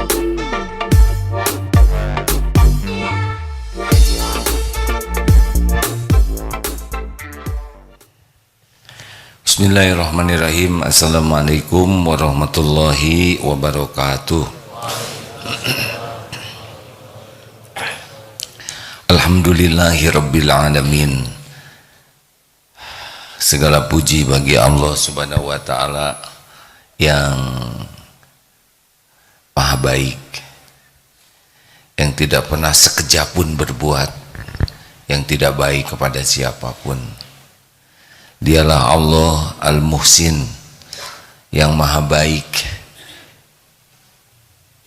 Bismillahirrahmanirrahim. Assalamualaikum warahmatullahi wabarakatuh. Alhamdulillahirabbil alamin. Segala puji bagi Allah Subhanahu wa taala yang Maha baik, yang tidak pernah sekejap pun berbuat yang tidak baik kepada siapapun. Dialah Allah Al-Muhsin, yang maha baik,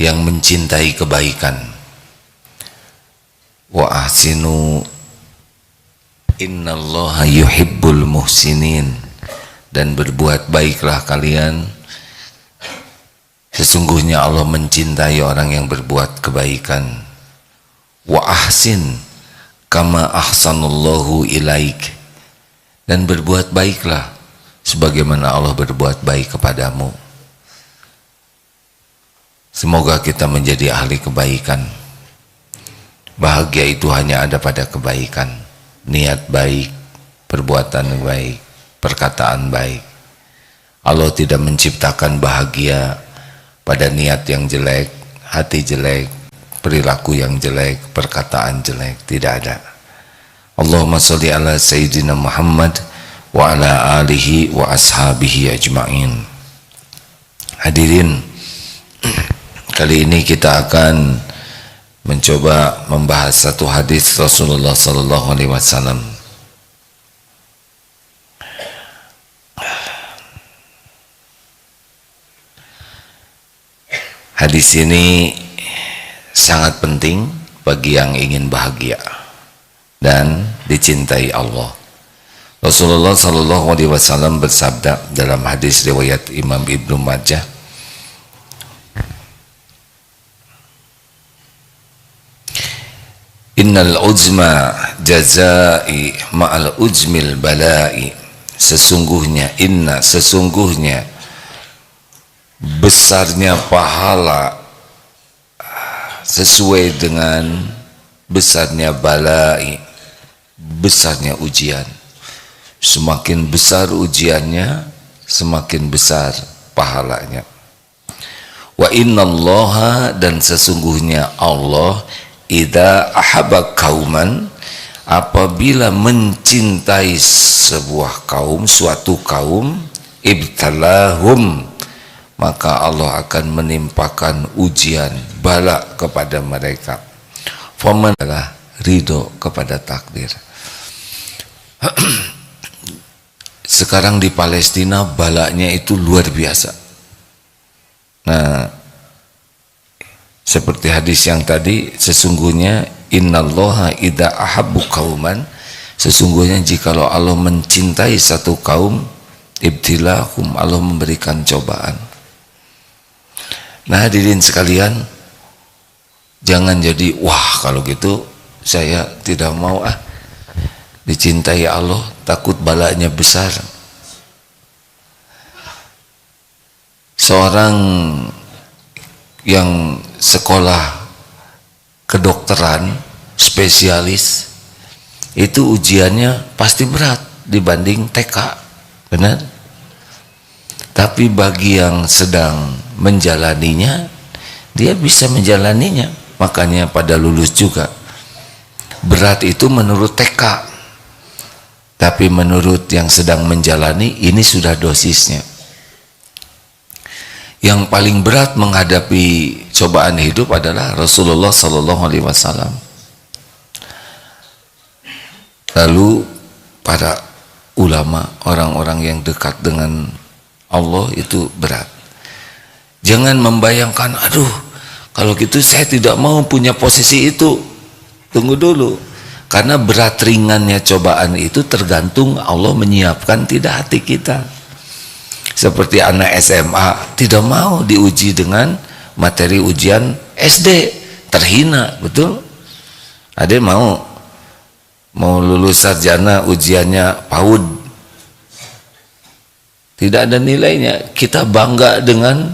yang mencintai kebaikan. Wa ahsinu innallaha yuhibbul muhsinin. Dan berbuat baiklah kalian, sesungguhnya Allah mencintai orang yang berbuat kebaikan. Wa ahsin kama ahsanallahu ilaik. Dan berbuat baiklah sebagaimana Allah berbuat baik kepadamu. Semoga kita menjadi ahli kebaikan. Bahagia itu hanya ada pada kebaikan. Niat baik, perbuatan baik, perkataan baik. Allah tidak menciptakan bahagia pada niat yang jelek, hati jelek, perilaku yang jelek, perkataan jelek. Tidak ada. Allahumma sholli ala Sayyidina Muhammad wa ala alihi wa ashabihi ajma'in. Hadirin, kali ini kita akan mencoba membahas satu hadis Rasulullah sallallahu alaihi wasallam. Hadis ini sangat penting bagi yang ingin bahagia dan dicintai Allah. Rasulullah sallallahu alaihi wasallam bersabda dalam hadis riwayat Imam Ibnu Majah, Innal uzma jazai ma'al uzmil balai. Sesungguhnya besarnya pahala sesuai dengan besarnya balai, besarnya ujian. Semakin besar ujiannya, semakin besar pahalanya. Wa innallaha, dan sesungguhnya Allah, idza ahabba qauman, apabila mencintai sebuah kaum, suatu kaum, ibtalahum, maka Allah akan menimpakan ujian, bala kepada mereka. Faman adalah ridho kepada takdir. Sekarang di Palestina balanya itu luar biasa. Nah, seperti hadis yang tadi, sesungguhnya innallaha idza ahabbu qauman, sesungguhnya jikalau Allah mencintai satu kaum, ibtilahum, Allah memberikan cobaan. Nah, hadirin sekalian, jangan jadi wah kalau gitu saya tidak mau dicintai Allah, takut balanya besar. Seorang yang sekolah kedokteran spesialis itu ujiannya pasti berat dibanding TK, benar? Tapi bagi yang sedang menjalaninya, dia bisa menjalaninya. Makanya pada lulus juga. Berat itu menurut TK, tapi menurut yang sedang menjalani, ini sudah dosisnya. Yang paling berat menghadapi cobaan hidup adalah Rasulullah sallallahu alaihi wasallam. Lalu para ulama, orang-orang yang dekat dengan Allah itu berat. Jangan membayangkan, aduh kalau gitu saya tidak mau punya posisi itu. Tunggu dulu, karena berat ringannya cobaan itu tergantung Allah menyiapkan tidak hati kita. Seperti anak SMA tidak mau diuji dengan materi ujian SD, terhina, betul? Ada mau lulus sarjana ujiannya PAUD, tidak ada nilainya. Kita bangga dengan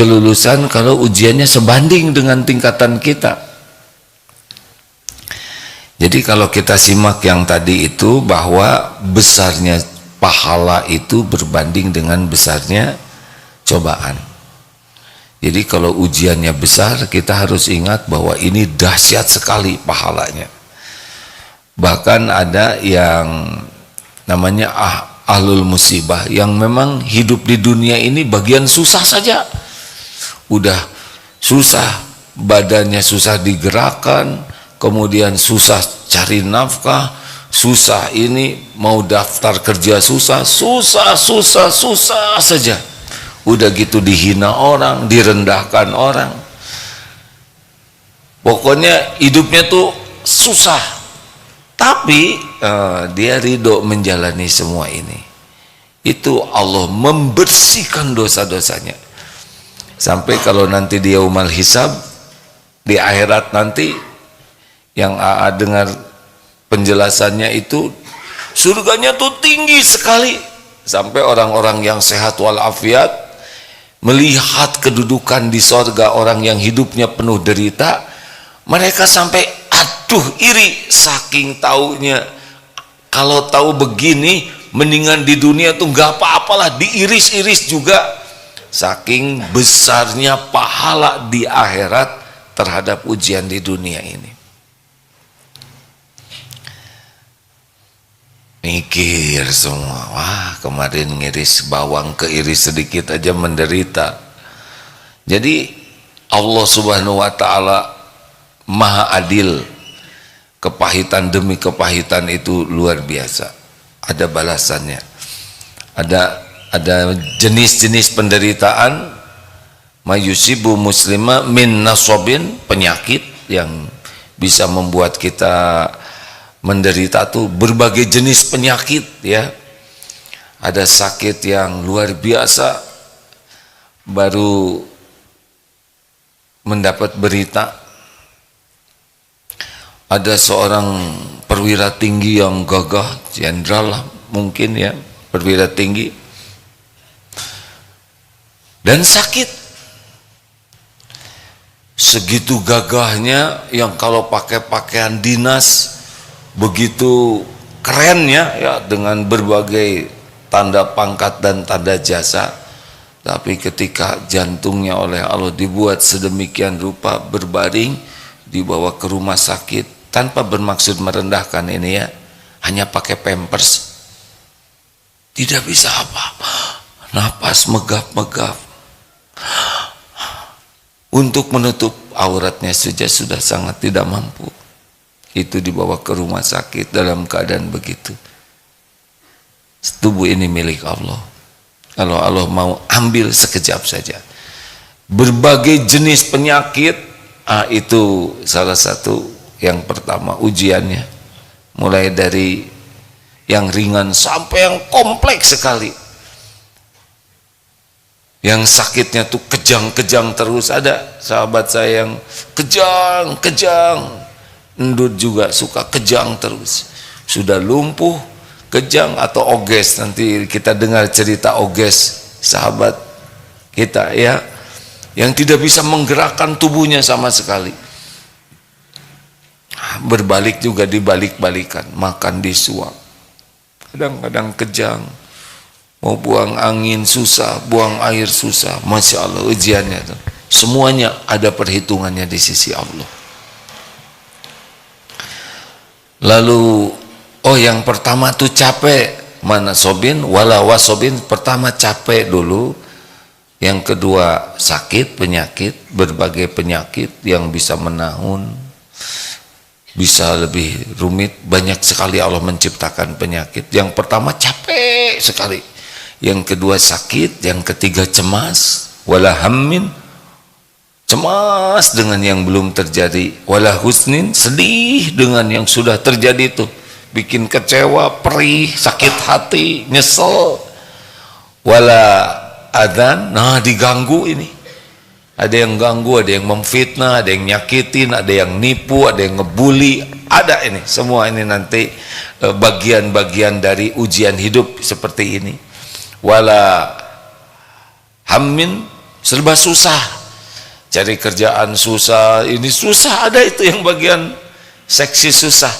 kelulusan kalau ujiannya sebanding dengan tingkatan kita. Jadi kalau kita simak yang tadi itu, bahwa besarnya pahala itu berbanding dengan besarnya cobaan. Jadi kalau ujiannya besar, kita harus ingat bahwa ini dahsyat sekali pahalanya. Bahkan ada yang namanya ahlul musibah, yang memang hidup di dunia ini bagian susah saja. Udah susah, badannya susah digerakkan, kemudian susah cari nafkah, susah ini mau daftar kerja susah saja. Udah gitu dihina orang, direndahkan orang. Pokoknya hidupnya tuh susah. Tapi dia ridho menjalani semua ini. Itu Allah membersihkan dosa-dosanya. Sampai kalau nanti dia yaumal hisab, di akhirat nanti, yang AA dengar penjelasannya itu, surganya tuh tinggi sekali. Sampai orang-orang yang sehat walafiat melihat kedudukan di sorga orang yang hidupnya penuh derita, mereka sampai aduh iri, saking taunya kalau tahu begini mendingan di dunia tuh nggak apa-apalah, diiris-iris juga, saking besarnya pahala di akhirat terhadap ujian di dunia ini. Mikir semua, wah kemarin ngiris bawang, keiris sedikit aja menderita. Jadi Allah subhanahu wa ta'ala maha adil. Kepahitan demi kepahitan itu luar biasa, ada balasannya. Ada jenis-jenis penderitaan, mayusibu muslima min nasobin, penyakit yang bisa membuat kita menderita tuh berbagai jenis penyakit ya. Ada sakit yang luar biasa, baru mendapat berita ada seorang perwira tinggi yang gagah, jenderal lah mungkin ya, perwira tinggi, dan sakit. Segitu gagahnya, yang kalau pakai pakaian dinas begitu kerennya ya, dengan berbagai tanda pangkat dan tanda jasa. Tapi ketika jantungnya oleh Allah dibuat sedemikian rupa, berbaring, dibawa ke rumah sakit, tanpa bermaksud merendahkan ini ya, hanya pakai pampers, tidak bisa apa-apa, napas megap-megap, untuk menutup auratnya saja sudah sangat tidak mampu. Itu dibawa ke rumah sakit dalam keadaan begitu. Tubuh ini milik Allah. Kalau Allah mau ambil sekejap saja. Berbagai jenis penyakit, itu salah satu yang pertama ujiannya. Mulai dari yang ringan sampai yang kompleks sekali. Yang sakitnya tuh kejang-kejang terus. Ada sahabat saya yang kejang-kejang, endut juga suka kejang terus, sudah lumpuh, kejang atau oges. Nanti kita dengar cerita oges sahabat kita ya, yang tidak bisa menggerakkan tubuhnya sama sekali. Berbalik juga dibalik-balikan, makan disuap, kadang-kadang kejang, mau buang angin susah, buang air susah. Masya Allah ujiannya tuh. Semuanya ada perhitungannya di sisi Allah. Lalu yang pertama tuh capek, mana sobin wala wasobin. Pertama capek dulu, yang kedua sakit, penyakit, berbagai penyakit yang bisa menahun, bisa lebih rumit. Banyak sekali Allah menciptakan penyakit. Yang pertama capek sekali, yang kedua sakit, yang ketiga cemas, wala hammin, cemas dengan yang belum terjadi, wala husnin, sedih dengan yang sudah terjadi itu, bikin kecewa, perih, sakit hati, nyesel, wala adzan, diganggu ini. Ada yang ganggu, ada yang memfitnah, ada yang nyakitin, ada yang nipu, ada yang ngebully, ada ini. Semua ini nanti bagian-bagian dari ujian hidup seperti ini. Wala hammin, serba susah, cari kerjaan susah, ini susah, ada itu yang bagian seksi susah.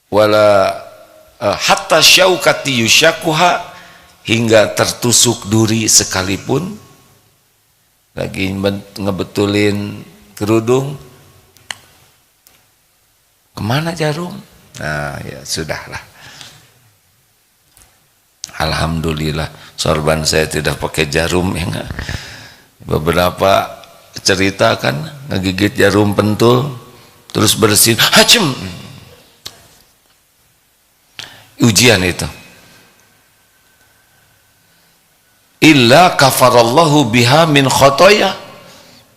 Wala hatta syaukati yusyakuha, hingga tertusuk duri sekalipun. Lagi ngebetulin kerudung, kemana jarum? Nah ya sudahlah, alhamdulillah sorban saya tidak pakai jarum ya. Beberapa cerita kan ngegigit jarum pentul terus bersin, hacem, ujian itu. Illa kafarallahu biha min khotoya,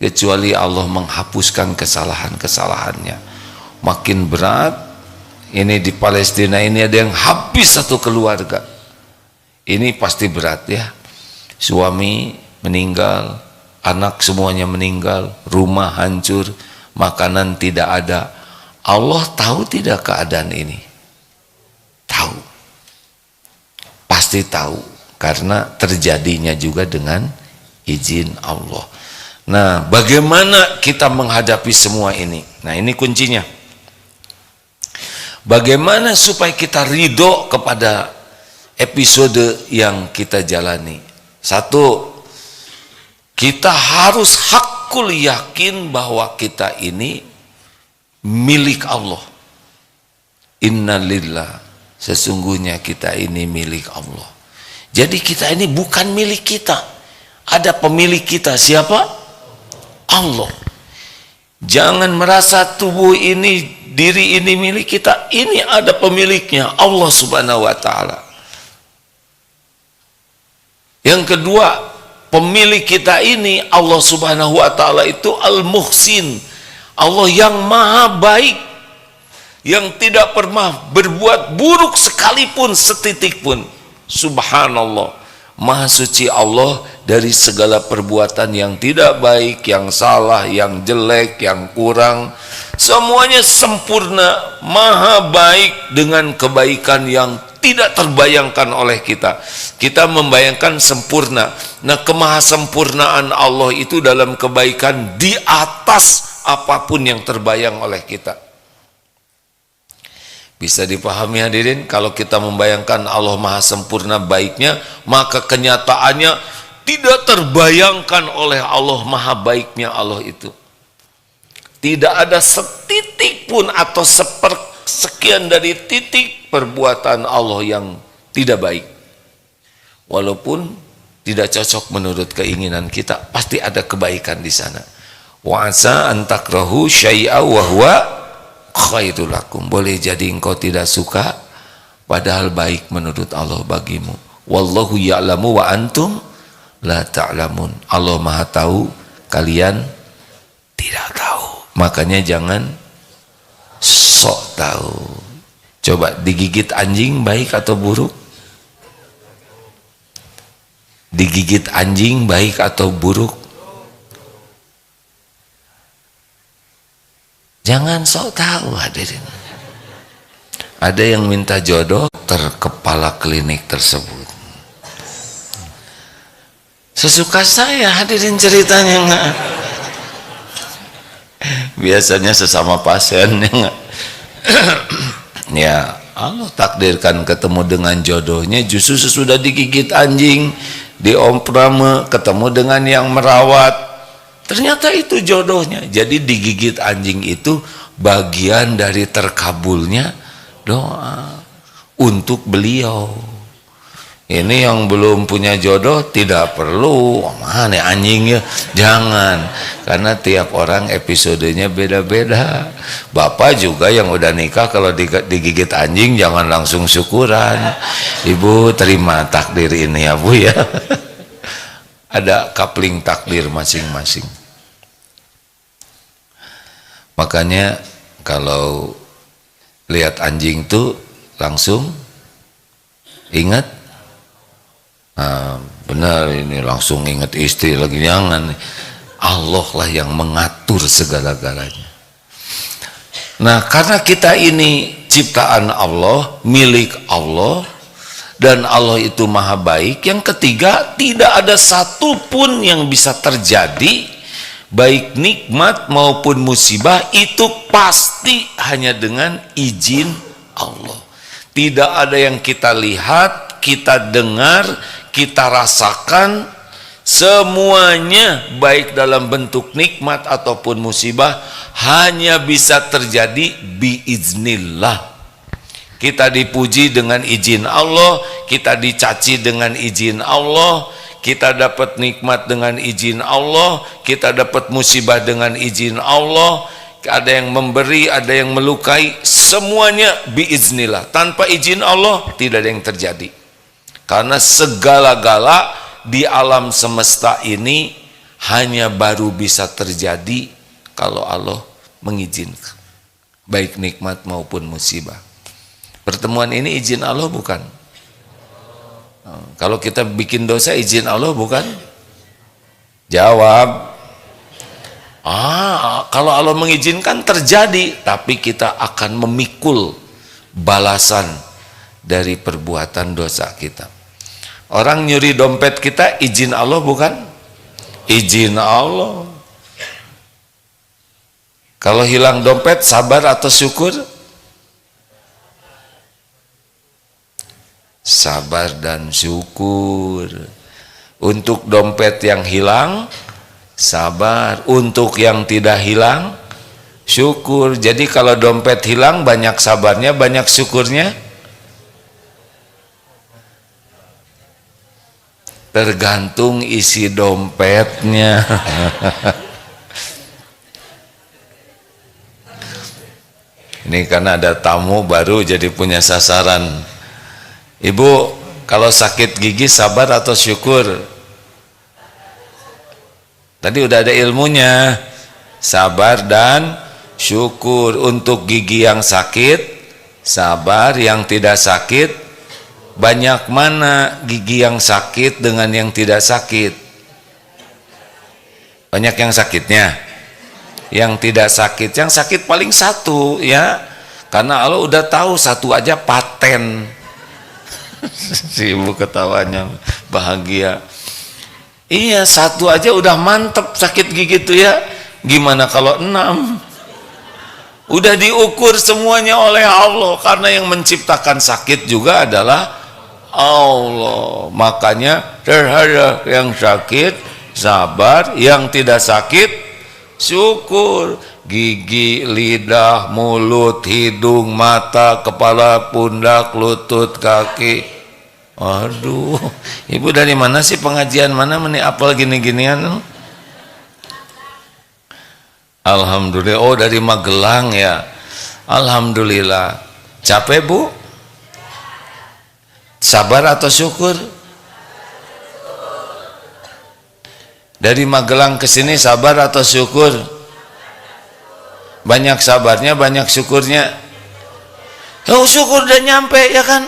kecuali Allah menghapuskan kesalahan-kesalahannya. Makin berat. Ini di Palestina ini ada yang habis satu keluarga, ini pasti berat ya. Suami meninggal, anak semuanya meninggal, rumah hancur, makanan tidak ada. Allah tahu tidak keadaan ini? Tahu, pasti tahu, karena terjadinya juga dengan izin Allah. Nah, bagaimana kita menghadapi semua ini? Nah, ini kuncinya. Bagaimana supaya kita ridho kepada episode yang kita jalani? Satu, kita harus hakul yakin bahwa kita ini milik Allah. Innalillah, sesungguhnya kita ini milik Allah. Jadi kita ini bukan milik kita, ada pemilik kita. Siapa? Allah. Jangan merasa tubuh ini, diri ini milik kita. Ini ada pemiliknya, Allah subhanahu wa ta'ala. Yang kedua, pemilik kita ini Allah subhanahu wa ta'ala itu Al-Muhsin, Allah yang maha baik, yang tidak pernah berbuat buruk sekalipun setitik pun. Subhanallah, maha suci Allah dari segala perbuatan yang tidak baik, yang salah, yang jelek, yang kurang. Semuanya sempurna, maha baik dengan kebaikan yang tidak terbayangkan oleh kita. Kita membayangkan sempurna. Nah, kemahasempurnaan Allah itu dalam kebaikan di atas apapun yang terbayang oleh kita. Bisa dipahami hadirin, kalau kita membayangkan Allah maha sempurna baiknya, maka kenyataannya tidak terbayangkan oleh Allah maha baiknya Allah itu. Tidak ada setitik pun atau sekian dari titik perbuatan Allah yang tidak baik. Walaupun tidak cocok menurut keinginan kita, pasti ada kebaikan di sana. Wa asa an takrahu syai'a wa huwa khairul lakum. Boleh jadi engkau tidak suka, padahal baik menurut Allah bagimu. Wallahu ya'lamu wa antum la ta'lamun. Allah maha tahu, kalian tidak tahu. Makanya jangan sok tahu. Coba digigit anjing baik atau buruk? Digigit anjing baik atau buruk? Jangan sok tahu hadirin. Ada yang minta jodoh terkepala klinik tersebut. Sesuka saya hadirin ceritanya enggak. Biasanya sesama pasien enggak. Ya Allah takdirkan ketemu dengan jodohnya, justru sesudah digigit anjing, diomprame, ketemu dengan yang merawat. Ternyata itu jodohnya. Jadi digigit anjing itu bagian dari terkabulnya doa untuk beliau. Ini yang belum punya jodoh tidak perlu mana anjingnya, jangan, karena tiap orang episodenya beda-beda. Bapak juga yang udah nikah kalau digigit anjing jangan langsung syukuran. Ibu terima takdir ini ya Bu ya. Ada kapling takdir masing-masing. Makanya kalau lihat anjing tuh langsung ingat, benar ini langsung ingat istri lagi, jangan. Allah lah yang mengatur segala-galanya. Nah, karena kita ini ciptaan Allah, milik Allah, dan Allah itu maha baik. Yang ketiga, tidak ada satupun yang bisa terjadi, baik nikmat maupun musibah, itu pasti hanya dengan izin Allah. Tidak ada yang kita lihat, kita dengar, kita rasakan, semuanya baik dalam bentuk nikmat ataupun musibah hanya bisa terjadi biiznillah. Kita dipuji dengan izin Allah, kita dicaci dengan izin Allah, kita dapat nikmat dengan izin Allah, kita dapat musibah dengan izin Allah. Ada yang memberi, ada yang melukai, semuanya biiznillah. Tanpa izin Allah tidak ada yang terjadi. Karena segala-gala di alam semesta ini hanya baru bisa terjadi kalau Allah mengizinkan, baik nikmat maupun musibah. Pertemuan ini izin Allah bukan? Kalau kita bikin dosa izin Allah bukan? Jawab. Kalau Allah mengizinkan terjadi, tapi kita akan memikul balasan dari perbuatan dosa kita. Orang nyuri dompet kita izin Allah bukan? Izin Allah. Kalau hilang dompet sabar atau syukur? Sabar dan syukur. Untuk dompet yang hilang sabar, untuk yang tidak hilang syukur. Jadi kalau dompet hilang banyak sabarnya, banyak syukurnya? Tergantung isi dompetnya. Ini karena ada tamu baru jadi punya sasaran. Ibu, kalau sakit gigi sabar atau syukur? Tadi udah ada ilmunya. Sabar dan syukur. Untuk gigi yang sakit sabar, yang tidak sakit, banyak mana gigi yang sakit dengan yang tidak sakit? Banyak yang sakitnya. Yang tidak sakit, yang sakit paling satu, ya. Karena Allah udah tahu satu aja paten. Si ibu ketawanya bahagia. Iya, satu aja udah mantep sakit gigi itu ya. Gimana kalau 6? Udah diukur semuanya oleh Allah, karena yang menciptakan sakit juga adalah Allah. Makanya terhadap yang sakit sabar, yang tidak sakit syukur. Gigi, lidah, mulut, hidung, mata, kepala, pundak, lutut, kaki. Aduh, ibu dari mana sih, pengajian mana apal gini-ginian? Alhamdulillah. Oh, dari Magelang ya. Alhamdulillah. Capek bu? Sabar atau syukur? Dari Magelang ke sini sabar atau syukur? Banyak sabarnya, banyak syukurnya. Oh, syukur udah nyampe ya kan?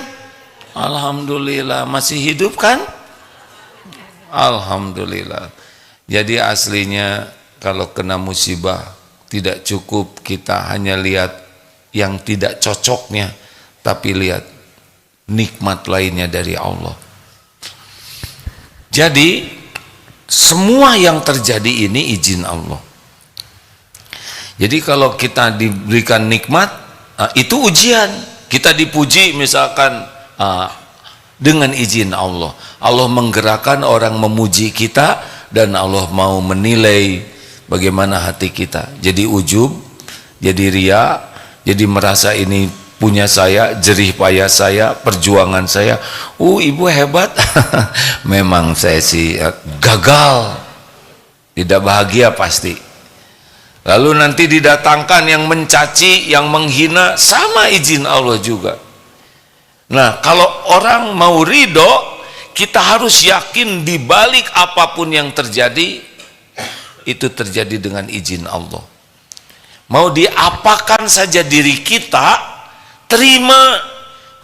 Alhamdulillah. Masih hidup kan? Alhamdulillah. Jadi aslinya kalau kena musibah tidak cukup kita hanya lihat yang tidak cocoknya, tapi lihat nikmat lainnya dari Allah. Jadi semua yang terjadi ini izin Allah. Jadi kalau kita diberikan nikmat, itu ujian. Kita dipuji misalkan dengan izin Allah. Allah menggerakkan orang memuji kita, dan Allah mau menilai bagaimana hati kita. Jadi ujub, jadi ria, jadi merasa ini punya saya, jerih payah saya, perjuangan saya. Ibu hebat. Memang saya sih gagal, tidak bahagia pasti. Lalu nanti didatangkan yang mencaci, yang menghina, sama izin Allah juga. Nah, kalau orang mau ridho, kita harus yakin di balik apapun yang terjadi, itu terjadi dengan izin Allah. Mau diapakan saja diri kita, terima.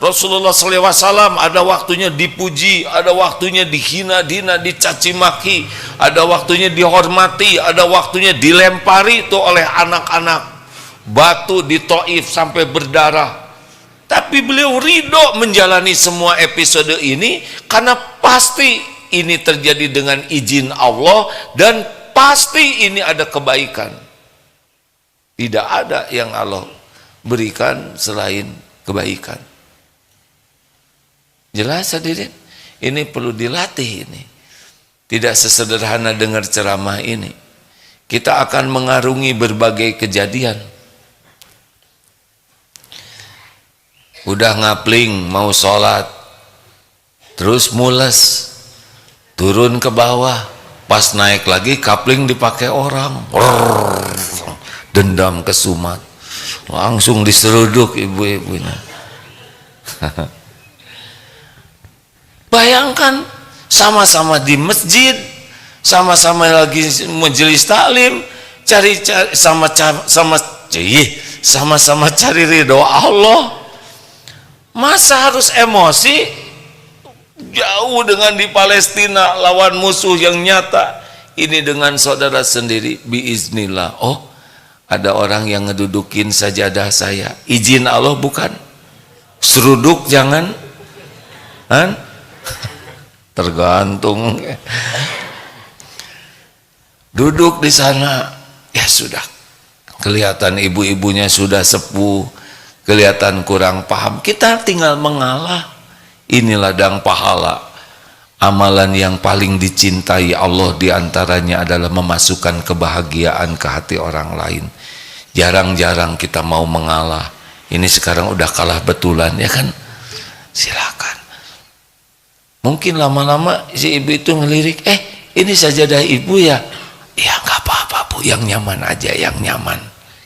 Rasulullah SAW ada waktunya dipuji, ada waktunya dihina, dicaci maki, ada waktunya dihormati, ada waktunya dilempari itu oleh anak-anak batu di Taif sampai berdarah. Tapi beliau ridho menjalani semua episode ini karena pasti ini terjadi dengan izin Allah dan pasti ini ada kebaikan. Tidak ada yang Allah berikan selain kebaikan. Jelas hadirin? Ini perlu dilatih ini. Tidak sesederhana dengar ceramah ini. Kita akan mengarungi berbagai kejadian. Udah ngapling mau sholat, terus mules, turun ke bawah, pas naik lagi kapling dipakai orang, dendam kesumat, langsung diseruduk ibu-ibunya. Bayangkan sama-sama di masjid, sama-sama lagi majelis taklim, sama-sama cari ridho Allah. Masa harus emosi? Jauh dengan di Palestina lawan musuh yang nyata, ini dengan saudara sendiri biiznillah. Oh, ada orang yang ngedudukin sajadah saya, izin Allah bukan? Seruduk jangan? Tergantung. Duduk di sana, ya sudah kelihatan ibu-ibunya sudah sepuh, kelihatan kurang paham, kita tinggal mengalah. Ini ladang pahala. Amalan yang paling dicintai Allah diantaranya adalah memasukkan kebahagiaan ke hati orang lain. Jarang-jarang kita mau mengalah. Ini sekarang udah kalah betulan, ya kan? Silakan. Mungkin lama-lama si ibu itu ngelirik, ini sajadah ibu ya? Ya nggak apa-apa bu, yang nyaman aja, yang nyaman.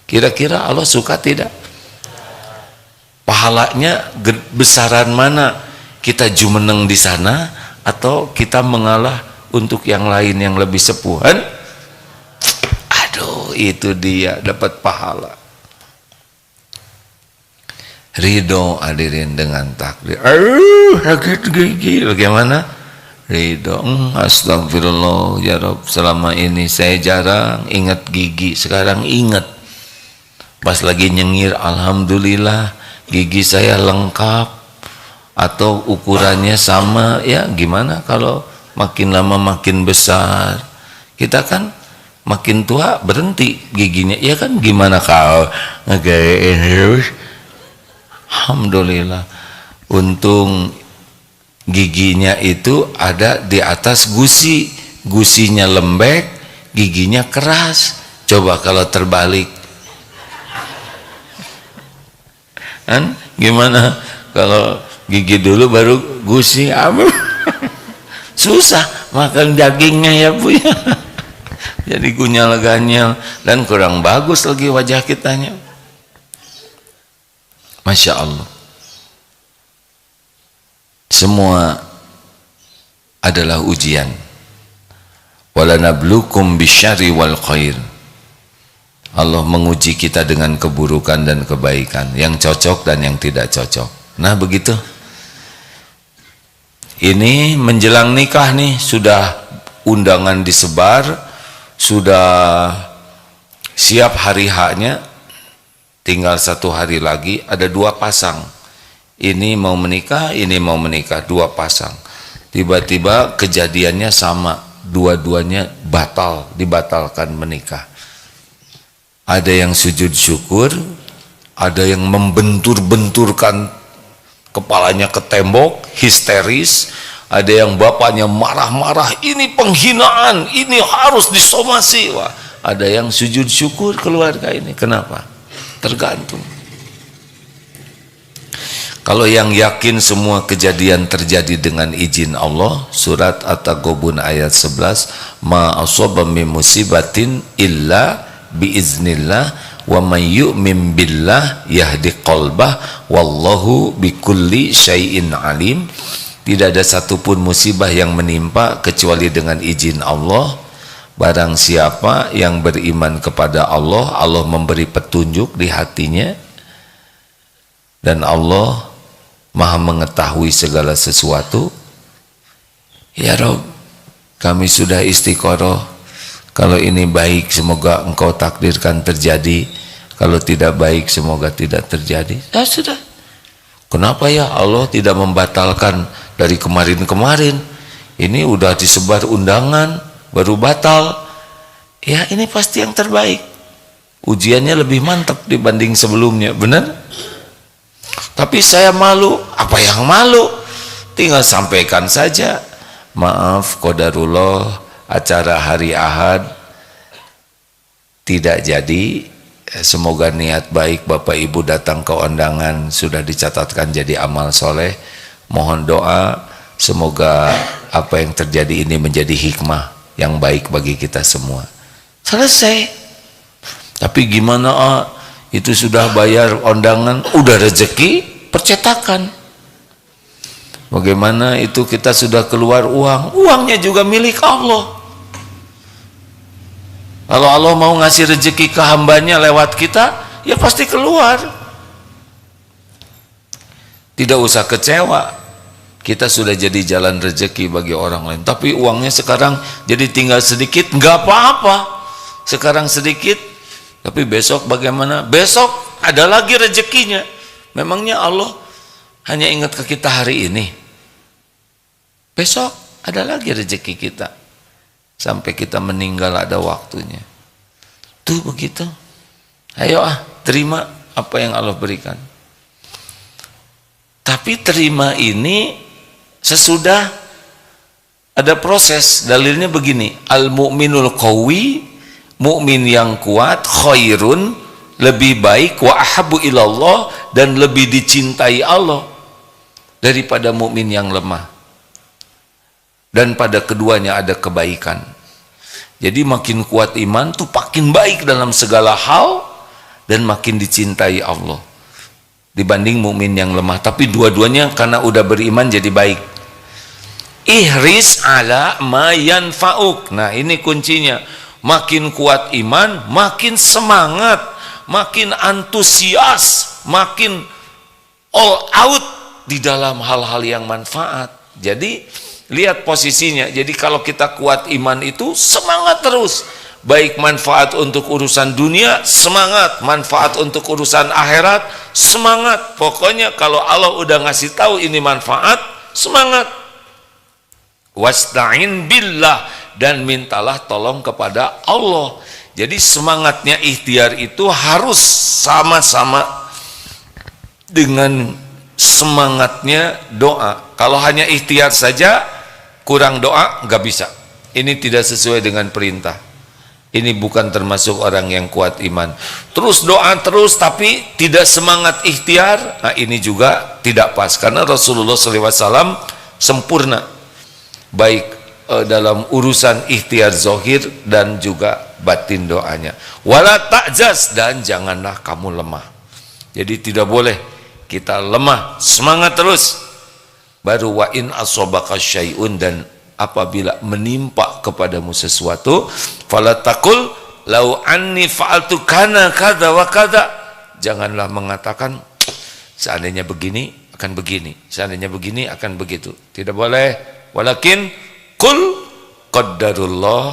Kira-kira Allah suka tidak? Pahalanya besaran mana? Kita jumeneng di sana atau kita mengalah untuk yang lain yang lebih sepuhan? Aduh, itu dia dapat pahala. Ridho hadirin dengan takdir. Sakit gigi. Bagaimana? Ridho. Astagfirullah ya Rabb, selama ini saya jarang ingat gigi, sekarang ingat. Pas lagi nyengir, alhamdulillah gigi saya lengkap atau ukurannya sama. Ya gimana kalau makin lama makin besar? Kita kan makin tua berhenti giginya, ya kan? Gimana kau ngegayain terus? Alhamdulillah, untung giginya itu ada di atas gusi, gusinya lembek, giginya keras. Coba kalau terbalik, kan gimana? Kalau gigi dulu baru gusi, susah makan dagingnya ya bu ya. Jadi gunyal-ganyal dan kurang bagus lagi wajah kitanya. Masya Allah, semua adalah ujian. Walanablukum bisyarri wal khair. Allah menguji kita dengan keburukan dan kebaikan, yang cocok dan yang tidak cocok. Nah begitu. Ini menjelang nikah nih, sudah undangan disebar, sudah siap hari haknya, tinggal 1 hari lagi. Ada 2 pasang, ini mau menikah, ini mau menikah, 2 pasang. Tiba-tiba kejadiannya sama, dua-duanya dibatalkan menikah. Ada yang sujud syukur, ada yang membentur-benturkan kepalanya ke tembok, histeris. Ada yang bapaknya marah-marah, ini penghinaan, ini harus disomasi. Wah, ada yang sujud syukur keluarga ini. Kenapa? Tergantung. Kalau yang yakin semua kejadian terjadi dengan izin Allah, surat At-Taghabun ayat 11, ma asaba min musibatin illa biiznillah wa may yu'min billah yahdi qalbah wallahu bikulli syai'in alim. Tidak ada satupun musibah yang menimpa kecuali dengan izin Allah. Barang siapa yang beriman kepada Allah, Allah memberi petunjuk di hatinya, dan Allah Maha mengetahui segala sesuatu. Ya Rob, kami sudah istiqoroh. Kalau ini baik, semoga Engkau takdirkan terjadi. Kalau tidak baik, semoga tidak terjadi. Ya sudah, Kenapa ya Allah tidak membatalkan dari kemarin-kemarin? Ini udah disebar undangan baru batal. Ya ini pasti yang terbaik. Ujiannya lebih mantap dibanding sebelumnya, benar? Tapi saya malu. Apa yang malu? Tinggal sampaikan saja. Maaf, qadarullah, acara hari Ahad tidak jadi. Semoga niat baik Bapak Ibu datang ke undangan sudah dicatatkan jadi amal soleh. Mohon doa, semoga apa yang terjadi ini menjadi hikmah yang baik bagi kita semua. Selesai. Tapi gimana itu sudah bayar undangan, udah rezeki percetakan. Bagaimana itu kita sudah keluar uang, uangnya juga milik Allah. Kalau Allah mau ngasih rezeki ke hambanya lewat kita, ya pasti keluar. Tidak usah kecewa, kita sudah jadi jalan rezeki bagi orang lain. Tapi uangnya sekarang jadi tinggal sedikit, nggak apa-apa. Sekarang sedikit, tapi besok bagaimana? Besok ada lagi rezekinya. Memangnya Allah hanya ingat ke kita hari ini? Besok ada lagi rezeki kita. Sampai kita meninggal ada waktunya. Tuh begitu. Ayo terima apa yang Allah berikan. Tapi terima ini sesudah ada proses. Dalilnya begini, al-mu'minul qawi, mukmin yang kuat, khairun, lebih baik, wa ahabbu ilallah, dan lebih dicintai Allah daripada mukmin yang lemah. Dan pada keduanya ada kebaikan. Jadi makin kuat iman tuh makin baik dalam segala hal dan makin dicintai Allah dibanding mukmin yang lemah. Tapi dua-duanya karena udah beriman jadi baik. Ihris ala ma yanfa'uk. Nah, ini kuncinya. Makin kuat iman, makin semangat, makin antusias, makin all out di dalam hal-hal yang manfaat. Jadi lihat posisinya. Jadi kalau kita kuat iman itu semangat terus, baik manfaat untuk urusan dunia semangat, manfaat untuk urusan akhirat semangat. Pokoknya kalau Allah udah ngasih tahu ini manfaat, semangat. Wasta'in billah, dan mintalah tolong kepada Allah. Jadi semangatnya ikhtiar itu harus sama-sama dengan semangatnya doa. Kalau hanya ikhtiar saja kurang doa, nggak bisa. Ini tidak sesuai dengan perintah. Ini bukan termasuk orang yang kuat iman. Terus doa terus tapi tidak semangat ikhtiar, nah ini juga tidak pas. Karena Rasulullah SAW sempurna, baik dalam urusan ikhtiar zohir dan juga batin doanya. Wala ta'jaz, dan janganlah kamu lemah. Jadi tidak boleh kita lemah, semangat terus. Baru wa in asobaka syai'un, dan apabila menimpa kepadamu sesuatu, fala taqul lau anni fa'altu kana kadza wa kadza. Janganlah mengatakan seandainya begini akan begini, seandainya begini akan begitu. Tidak boleh. Walakin qul qaddarullah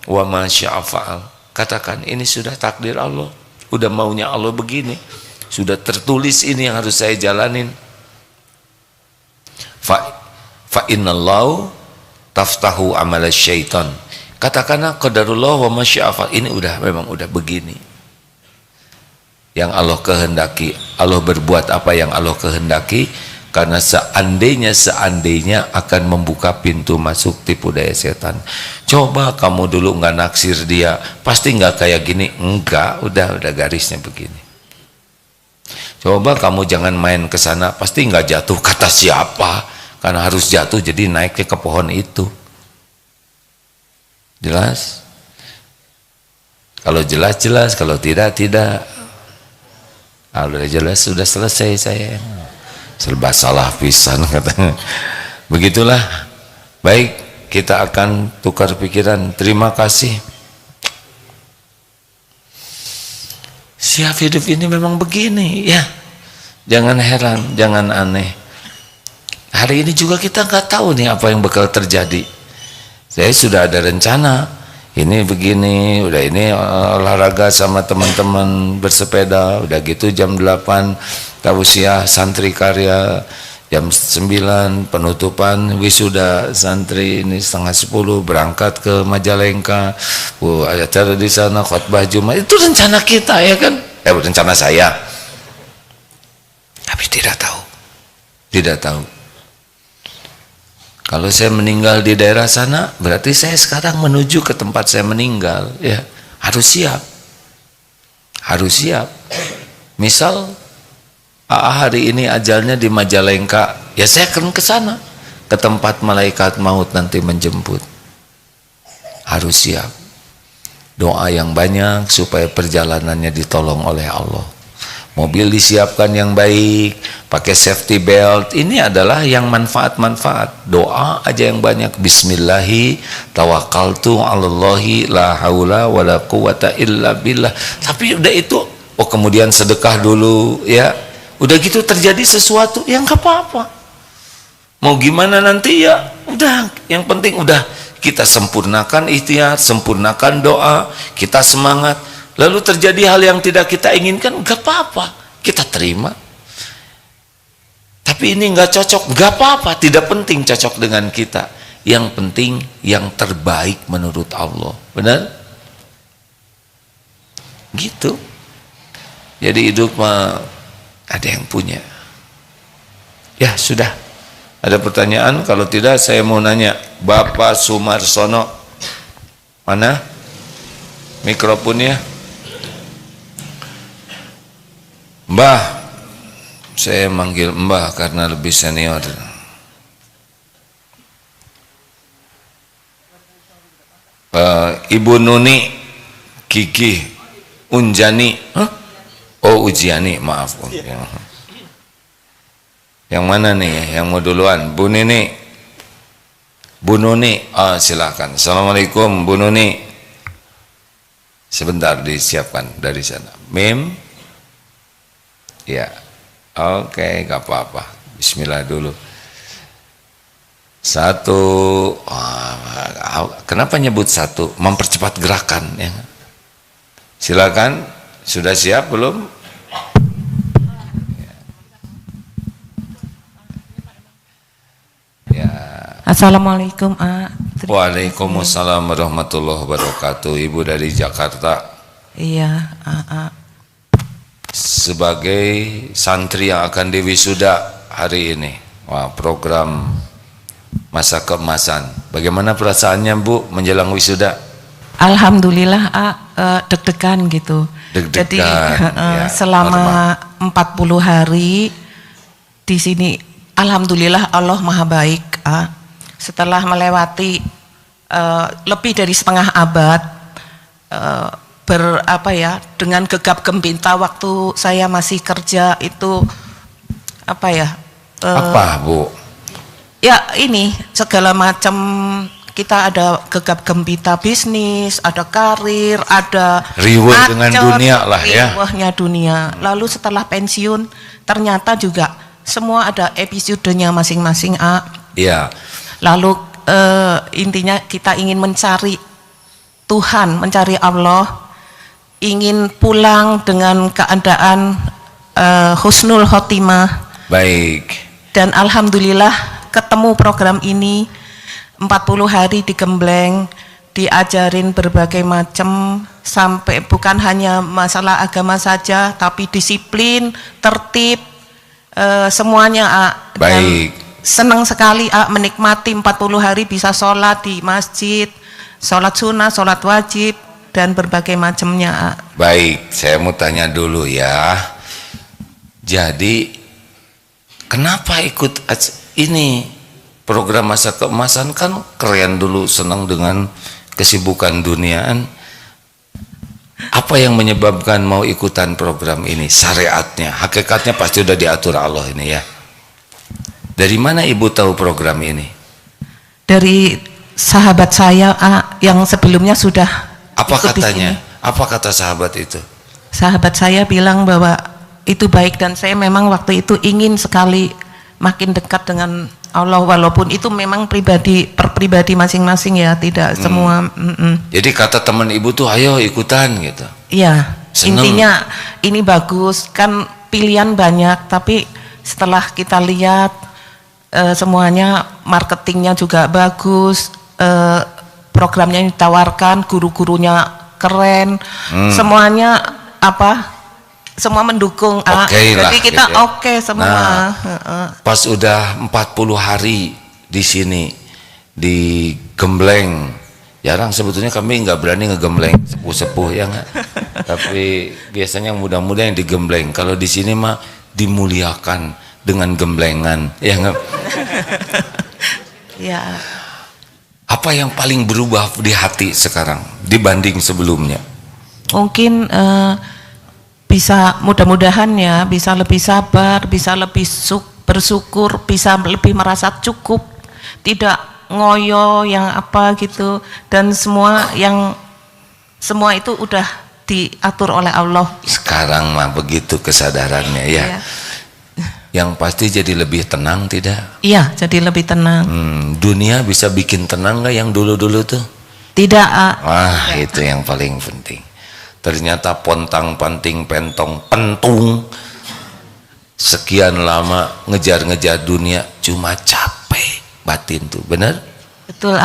wa ma syaa fa'al. Katakan ini sudah takdir Allah, udah maunya Allah begini, sudah tertulis ini yang harus saya jalanin. Fa innallahu taftahu amal syaitan. Katakanlah qadarullah wa ma syaa fa'al. Ini memang udah begini yang Allah kehendaki. Allah berbuat apa yang Allah kehendaki, karena seandainya akan membuka pintu masuk tipu daya setan. Coba kamu dulu nggak naksir dia, pasti nggak kayak gini. Enggak, udah garisnya begini. Coba kamu jangan main ke sana, pasti nggak jatuh. Kata siapa? Karena harus jatuh, jadi naiknya ke pohon itu. Jelas? Kalau jelas, kalau tidak. Kalau jelas sudah selesai saya. Serba salah pisan katanya. Begitulah. Baik, kita akan tukar pikiran. Terima kasih. Siap hidup ini memang begini ya. Jangan heran, jangan aneh. Hari ini juga kita nggak tahu nih apa yang bakal terjadi. Saya sudah ada rencana. ini begini, udah ini olahraga sama teman-teman bersepeda, udah gitu jam 8 tausiah santri karya, jam 9 penutupan wisuda santri, ini setengah 10 berangkat ke Majalengka, ada acara di sana khotbah Jumat. Itu rencana kita ya kan, rencana saya, tapi tidak tahu. Kalau saya meninggal di daerah sana, berarti saya sekarang menuju ke tempat saya meninggal, ya harus siap. Misal hari ini ajalnya di Majalengka, ya saya akan ke sana, ke tempat malaikat maut nanti menjemput. Harus siap. Doa yang banyak supaya perjalanannya ditolong oleh Allah. Mobil disiapkan yang baik, pakai safety belt. Ini adalah yang manfaat-manfaat. Doa aja yang banyak. Bismillahi tawakkaltu 'alallahi la haula wala quwata illa billah. Tapi udah itu, kemudian sedekah dulu ya. Udah gitu terjadi sesuatu, ya nggak apa-apa. Mau gimana nanti ya, udah. Yang penting udah kita sempurnakan ikhtiar, sempurnakan doa, kita semangat. Lalu terjadi hal yang tidak kita inginkan, nggak apa-apa, kita terima. Tapi ini nggak cocok, nggak apa-apa, tidak penting cocok dengan kita. Yang penting yang terbaik menurut Allah, benar? Gitu. Jadi hidup mah ada yang punya. Ya sudah. Ada pertanyaan? Kalau tidak saya mau nanya, Bapak Sumarsono, mana mikrofonnya? Mbah, saya manggil Mbah karena lebih senior. Ibu Nuni, Kiki, Unjani, Ujiani, maaf. Yang mana nih? Yang mau duluan? Bu Nini, Bu Nuni, silakan. Assalamualaikum Bu Nuni. Sebentar disiapkan dari sana. Mim. Ya, oke, gak apa-apa. Bismillah dulu. Satu, kenapa nyebut satu? Mempercepat gerakan. Ya. Silakan, sudah siap belum? Ya. Assalamualaikum. Waalaikumsalam warahmatullahi wabarakatuh. Ibu dari Jakarta. Iya. Sebagai santri yang akan diwisuda hari ini, program masa keemasan, bagaimana perasaannya Bu menjelang wisuda? Alhamdulillah deg-degan gitu. Jadi ya, selama 40 hari di sini, alhamdulillah Allah Maha Baik. Setelah melewati lebih dari setengah abad, dengan gegap gempita waktu saya masih kerja itu apa Bu? Ya ini segala macam, kita ada gegap gempita bisnis, ada karir, ada riweh dengan dunia lah ya. Riwehnya dunia. Lalu setelah pensiun ternyata juga semua ada episodenya masing-masing. Iya. Lalu intinya kita ingin mencari Tuhan, mencari Allah, ingin pulang dengan keadaan husnul khotimah. Baik. Dan alhamdulillah ketemu program ini 40 hari di Gembleng, diajarin berbagai macam, sampai bukan hanya masalah agama saja, tapi disiplin, tertib, semuanya. Baik. Dan senang sekali menikmati 40 hari bisa sholat di masjid, sholat sunnah, sholat wajib, dan berbagai macamnya. Baik, saya mau tanya dulu ya. Jadi kenapa ikut ini program masa keemasan? Kan keren dulu, senang dengan kesibukan duniaan. Apa yang menyebabkan mau ikutan program ini? Syariatnya, hakikatnya pasti udah diatur Allah ini ya. Dari mana Ibu tahu program ini? Dari sahabat saya yang sebelumnya sudah. Apa katanya? Apa kata sahabat itu? Sahabat saya bilang bahwa itu baik, dan saya memang waktu itu ingin sekali makin dekat dengan Allah, walaupun itu memang per pribadi masing-masing ya, tidak semua. Jadi kata teman ibu tuh ayo ikutan gitu. Iya, Seneng. intinya ini bagus kan, pilihan banyak, tapi setelah kita lihat semuanya, marketingnya juga bagus, programnya yang ditawarkan, guru-gurunya keren, semuanya semua mendukung. Oke lah, jadi kita gitu ya. oke semua. Nah, pas udah 40 hari di sini di Gembleng, jarang sebetulnya kami nggak berani ngegembleng sepuh-sepuh ya nggak. Tapi biasanya muda-muda yang digembleng. Kalau di sini mah dimuliakan dengan gemblengan, ya nggak? Ya. Apa yang paling berubah di hati sekarang dibanding sebelumnya? Mungkin bisa, mudah-mudahan ya, bisa lebih sabar, bisa lebih bersyukur, bisa lebih merasa cukup, tidak ngoyo yang apa gitu, dan semua itu udah diatur oleh Allah. Sekarang mah begitu kesadarannya ya. Iya. Yang pasti jadi lebih tenang tidak? Iya, jadi lebih tenang. Dunia bisa bikin tenang nggak yang dulu-dulu tuh? Tidak. Wah, itu yang paling penting. Ternyata pontang panting pentong pentung sekian lama ngejar-ngejar dunia cuma capek batin tuh, bener? Betul.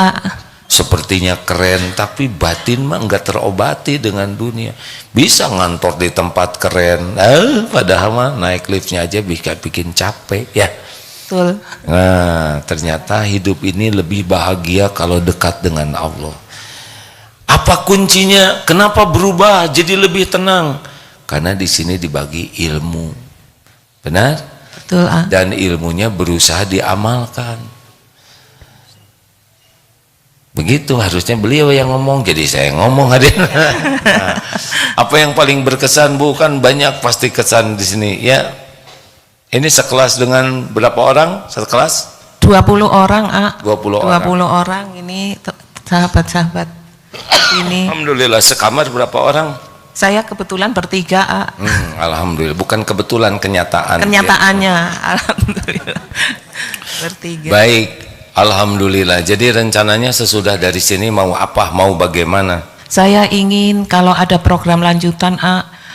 Sepertinya keren tapi batin mah nggak terobati dengan dunia. Bisa ngantor di tempat keren, padahal mah naik liftnya aja bisa bikin capek ya. Betul. Nah, ternyata hidup ini lebih bahagia kalau dekat dengan Allah. Apa kuncinya? Kenapa berubah jadi lebih tenang? Karena di sini dibagi ilmu, benar? Betul. Dan ilmunya berusaha diamalkan. Begitu harusnya beliau yang ngomong, jadi saya ngomong hadir. Nah, apa yang paling berkesan Bu? Kan banyak pasti kesan di sini ya. Ini sekelas dengan berapa orang? Sekelas? 20 orang. 20 orang ini sahabat-sahabat. Ini Alhamdulillah. Sekamar berapa orang? saya kebetulan bertiga. Alhamdulillah, bukan kebetulan, kenyataan. Kenyataannya alhamdulillah bertiga. Baik, alhamdulillah. Jadi rencananya sesudah dari sini mau apa? Mau bagaimana? Saya ingin kalau ada program lanjutan,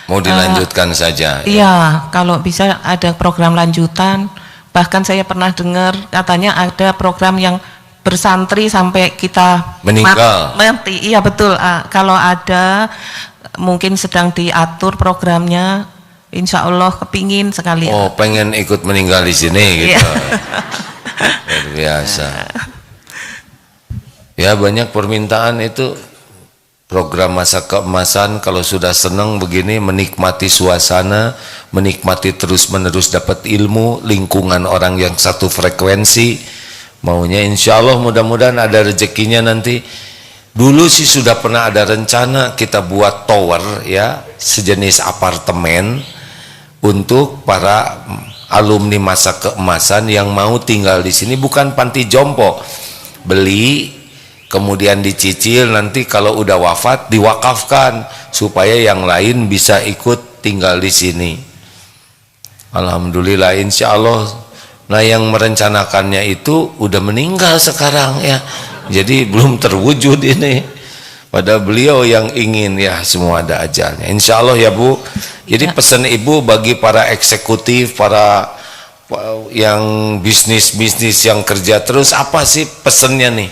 Mau dilanjutkan saja. iya, kalau bisa ada program lanjutan. Bahkan saya pernah dengar katanya ada program yang bersantri sampai kita Meninggal. mati. Iya betul. Kalau ada, mungkin sedang diatur programnya, insya Allah kepingin sekali. Oh, pengen ikut meninggal di sini gitu. Iya. Luar biasa. Ya, banyak permintaan itu program masa keemasan. Kalau sudah senang begini, menikmati suasana, menikmati terus-menerus dapat ilmu, lingkungan orang yang satu frekuensi. Maunya insya Allah mudah-mudahan ada rezekinya nanti. Dulu sih sudah pernah ada rencana kita buat tower ya, sejenis apartemen untuk para alumni masa keemasan yang mau tinggal di sini, bukan panti jompo. Beli kemudian dicicil, nanti kalau udah wafat diwakafkan supaya yang lain bisa ikut tinggal di sini. Alhamdulillah, insya Allah. Nah, yang merencanakannya itu udah meninggal sekarang ya, jadi belum terwujud ini. Pada beliau yang ingin ya, semua ada ajalnya. Insya Allah ya Bu. Jadi pesan Ibu bagi para eksekutif, para yang bisnis yang kerja terus, apa sih pesannya nih?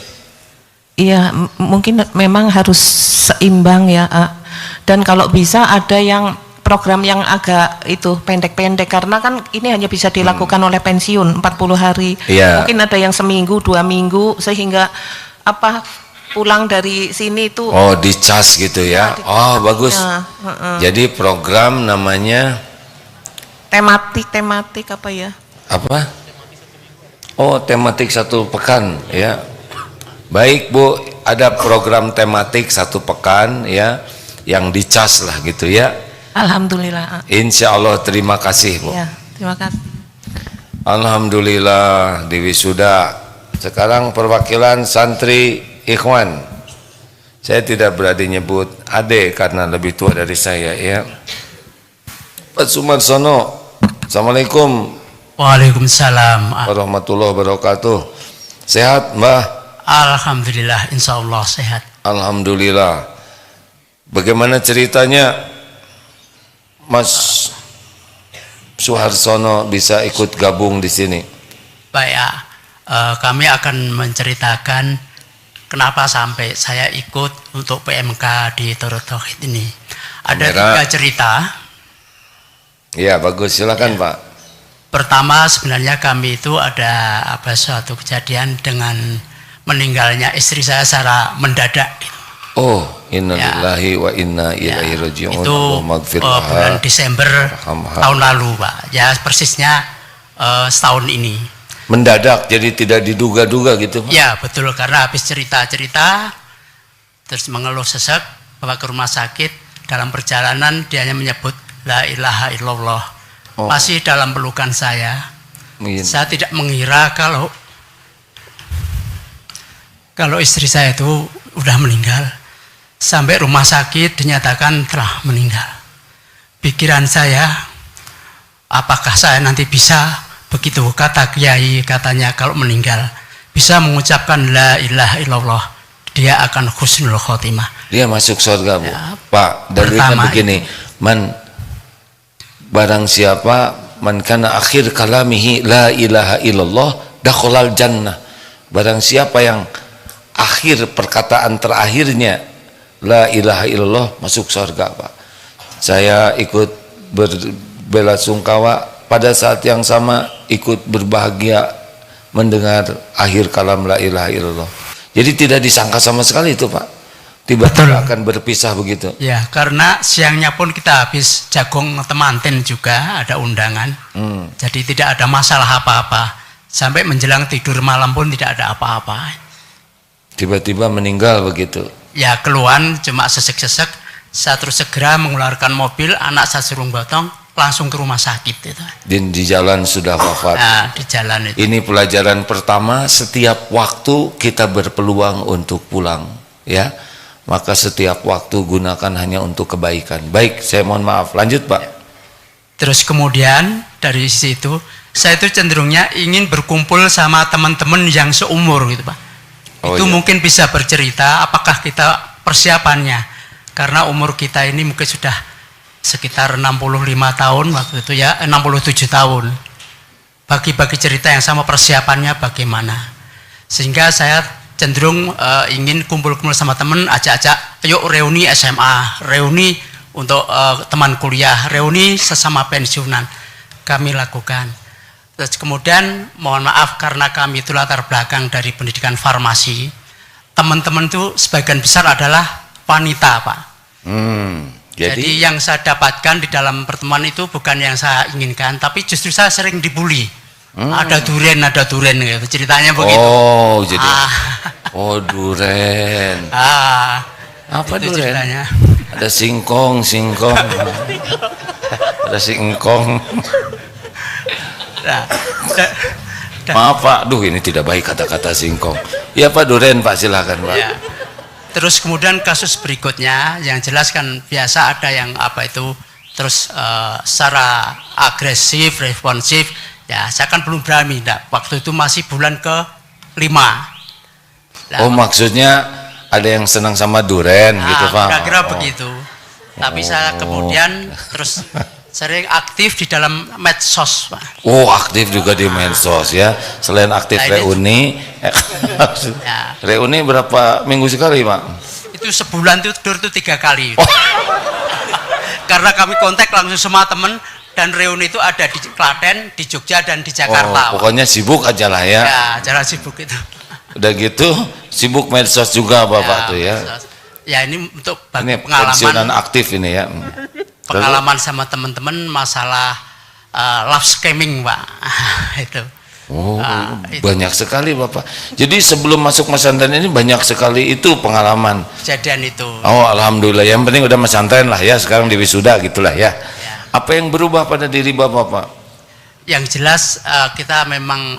Iya, mungkin memang harus seimbang ya. Dan kalau bisa ada yang program yang agak itu pendek-pendek, karena kan ini hanya bisa dilakukan oleh pensiun 40 hari. Iya. Mungkin ada yang seminggu, 2 minggu, sehingga pulang dari sini itu Dicas gitu ya. Bagus. Jadi program namanya tematik apa ya? Apa? Tematik 1 pekan ya. Baik Bu, ada program tematik 1 pekan ya, yang dicas lah gitu ya. Alhamdulillah. Insya Allah. Terima kasih Bu. Ya, terima kasih. Alhamdulillah di wisuda. Sekarang perwakilan santri Ikhwan. Saya tidak berani nyebut Ade karena lebih tua dari saya ya. Pak Sumarsono. Assalamualaikum. Waalaikumsalam. warahmatullahi wabarakatuh. Sehat Mbah? Alhamdulillah, insya Allah sehat. Alhamdulillah. Bagaimana ceritanya Mas Suharsono bisa ikut gabung di sini? Baik ya, kami akan menceritakan kenapa sampai saya ikut untuk PMK di Turut Tauhid ini. Ada Kamera. 3 cerita. Ya bagus, silakan Pak. Pertama, sebenarnya kami itu ada suatu kejadian dengan meninggalnya istri saya secara mendadak. Oh, innalillahi wa inna ilaihi raji'un. Itu Allahumma ighfir laha. bulan Desember Warhamha. tahun lalu, Pak. Ya persisnya setahun ini. Mendadak, jadi tidak diduga-duga gitu Pak? Ya betul, karena habis cerita-cerita terus mengeluh sesek, bawa ke rumah sakit. Dalam perjalanan dia hanya menyebut la ilaha illallah. Masih dalam pelukan saya. Saya tidak mengira kalau istri saya itu udah meninggal. Sampai rumah sakit dinyatakan telah meninggal. Pikiran saya, apakah saya nanti bisa, begitu kata kiai katanya kalau meninggal bisa mengucapkan la ilaha illallah, dia akan husnul khotimah. Dia masuk surga Bu. Ya, Pak, dalilnya begini, barang siapa man kana akhir kalamihi la ilaha illallah dakhalal jannah. Barang siapa yang akhir perkataan terakhirnya la ilaha illallah masuk surga Pak. Saya ikut berbelasungkawa pada saat yang sama, ikut berbahagia mendengar akhir kalam la ilaha illallah. Jadi tidak disangka sama sekali itu Pak, tiba-tiba akan berpisah begitu. Ya, karena siangnya pun kita habis jagung temanten juga, ada undangan. Jadi tidak ada masalah apa-apa. Sampai menjelang tidur malam pun tidak ada apa-apa. Tiba-tiba meninggal begitu. Ya, keluhan cuma sesek-sesek. Saya terus segera mengeluarkan mobil, anak saya suruh gotong, langsung ke rumah sakit itu. Dan di jalan sudah wafat. Nah, di jalan itu. Ini pelajaran pertama, setiap waktu kita berpeluang untuk pulang, ya. Maka setiap waktu gunakan hanya untuk kebaikan. Baik, saya mohon maaf. Lanjut Pak. Terus kemudian dari situ saya itu cenderungnya ingin berkumpul sama teman-teman yang seumur gitu Pak. Itu iya. mungkin bisa bercerita apakah kita persiapannya, karena umur kita ini mungkin sudah sekitar 65 tahun waktu itu ya, 67 tahun. Bagi-bagi cerita yang sama, persiapannya bagaimana. Sehingga saya cenderung ingin kumpul-kumpul sama teman, ajak-ajak, yuk reuni SMA, reuni untuk teman kuliah, reuni sesama pensiunan, kami lakukan. Terus kemudian mohon maaf karena kami itu latar belakang dari pendidikan farmasi, teman-teman itu sebagian besar adalah wanita Pak. Jadi yang saya dapatkan di dalam pertemuan itu bukan yang saya inginkan, tapi justru saya sering dibully. Ada duren gitu, ceritanya begitu. Oh, jadi oh duren. Apa itu duren? Ceritanya. Ada singkong. Ada singkong. Maaf Pak, duh ini tidak baik kata-kata singkong. Ya Pak, duren Pak, silakan Pak. Ya. Terus kemudian kasus berikutnya yang jelas kan biasa ada yang terus secara agresif, responsif. Ya, saya kan belum berani, waktu itu masih bulan ke-5. Oh, maksudnya ada yang senang sama duren gitu Pak? Kira-kira begitu. Tapi saya kemudian terus sering aktif di dalam medsos Pak. Oh, aktif juga di medsos ya. Selain aktif reuni, reuni berapa minggu sekali Pak? Itu sebulan itu 3 kali. Karena kami kontak langsung sama teman. Dan reuni itu ada di Klaten, di Jogja, dan di Jakarta. Pokoknya sibuk aja lah ya. Ya, cara sibuk itu. Udah gitu, sibuk medsos juga Bapak tuh ya. Ya ini untuk ini pengalaman. pensiunan aktif ini ya. Pengalaman sama teman-teman masalah love scamming Pak. Itu. Oh, banyak sekali Bapak. Jadi sebelum masuk pesantren ini banyak sekali itu pengalaman. Kejadian itu. Oh, alhamdulillah. Yang penting udah pesantren lah ya. Sekarang di wisuda gitulah ya. Apa yang berubah pada diri Bapak Pak? Yang jelas kita memang